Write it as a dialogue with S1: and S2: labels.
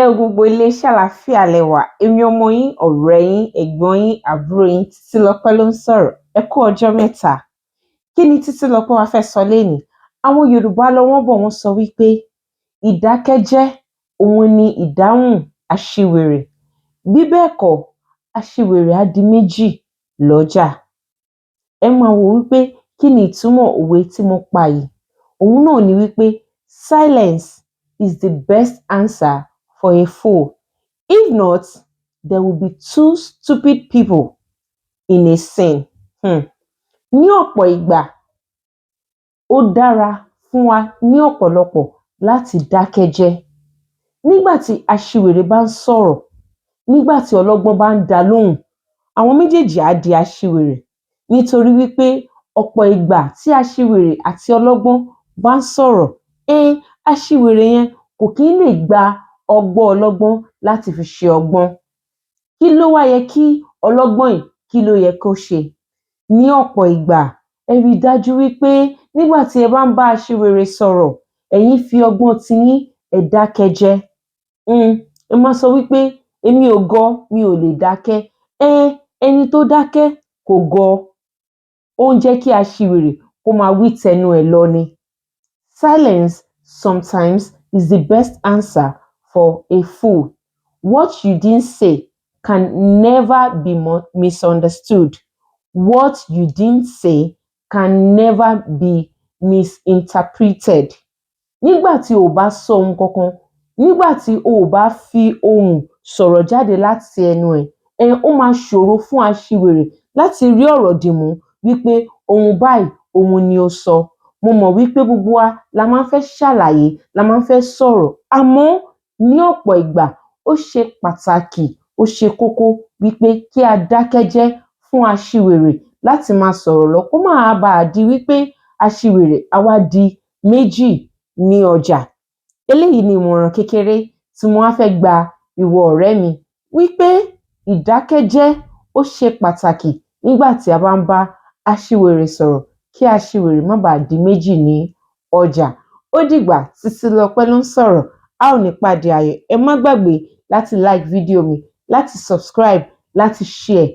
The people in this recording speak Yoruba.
S1: Ǹlẹ́ o gbogbo ilé, ṣàlàáfíà lẹ́wà. Èmi ọmọ yín, ọ̀rẹ́ yín, ẹ̀gbọ́n yín, àbúrò yín Títílọpẹ́ ló ń sọ̀rọ̀. Ẹ kú ọjọ́ mẹ́ta. Kí ni Títílọpẹ́ wá fẹ́ sọ lénìí? Àwọn Yorùbá lọ wọ́n bọ̀ wọ́n sọ wípé ìdákẹ́jẹ́ òun ni ìdáhùn aṣiwèrè. Bí bẹ́ẹ̀ kọ́, aṣiwèrè á di méjì lọ́jà. Ẹ máa wò wípé kí ni ìtumọ̀ òwe tí mo pa yìí? Òun náà ni wípé silence is the best answer for a fool. If not, there will be two stupid people in a scene. Ní ọ̀pọ̀ ìgbà, ó dára fún wa ní ọ̀pọ̀lọpọ̀ láti dákẹ́ jẹ́. Nígbà tí aṣiwèrè bá ń sọ̀rọ̀, nígbà tí ọlọ́gbọ́n bá ń dá lóhùn, àwọn méjèèjì á di aṣiwèrè. Nítorí wípé ọ̀pọ̀ ìgbà tí aṣiwèrè àti ọlọ́gbọ́n bá ń sọ̀rọ̀, aṣiwèrè yẹn kò kí ń lè gba ọgbọ́n ọlọ́gbọ́n láti fi ṣe ọgbọ́n. Kí ló wá yẹ kí ọlọ́gbọ́n yìí kí ló yẹ kó ṣe? Ní ọ̀pọ̀ ìgbà, ẹ rí i dájú wípé nígbà tí ẹ bá ń bá aṣiwèrè sọ̀rọ̀, ẹ̀yin fi ọgbọ́n tiyín ẹ dákẹ́ jẹ́. Ẹ má sọ wípé èmi ò gọ̀, mi ò lè dákẹ́. Ẹni tó dákẹ́ kò gọ̀. Ó ń jẹ́ kí aṣiwèrè kó máa wí tẹnu ẹ̀ lọ ni. Silence sometimes is the best answer for a fool. What you didn't say can never be misunderstood. What you didn't say can never be misinterpreted. Nígbà tí o bá sọ ohun kankan, nígbà tí o bá fi ohùn sọ̀rọ̀ jáde láti ẹnu ẹ̀, ó máa ṣòro fún aṣiwèrè láti rí ọ̀rọ̀ dìmú wípé ohun báyìí òun ni ó sọ. Mo mọ̀ wípé gbogbo wa la máa ń fẹ́ ṣàlàyé, la máa ń fẹ́ sọ̀rọ̀. Àmọ́ ní ọ̀pọ̀ ìgbà, ó ṣe pàtàkì, ó ṣe kókó wípé kí a dákẹ́ jẹ́ fún aṣiwèrè láti máa sọ̀rọ̀ lọ. Kó má baà di wípé aṣiwèrè á wá di méjì ní ọjà. Eléyìí ni ìmọ̀ràn kékeré tí mo wá fẹ́ gba ìwọ ọ̀rẹ́ mi wípé ìdákẹ́jẹ́ ó ṣe pàtàkì nígbà tí a bá ń bá aṣiwèrè sọ̀rọ̀ kí aṣiwèrè má baà di méjì ní ọjà. Ó dìgbà. Títílọpẹ́ ló ń sọ̀rọ̀. A ò ní pàdé ayọ̀. Ẹ má gbàgbé láti like fídíò mi, láti subscribe, láti share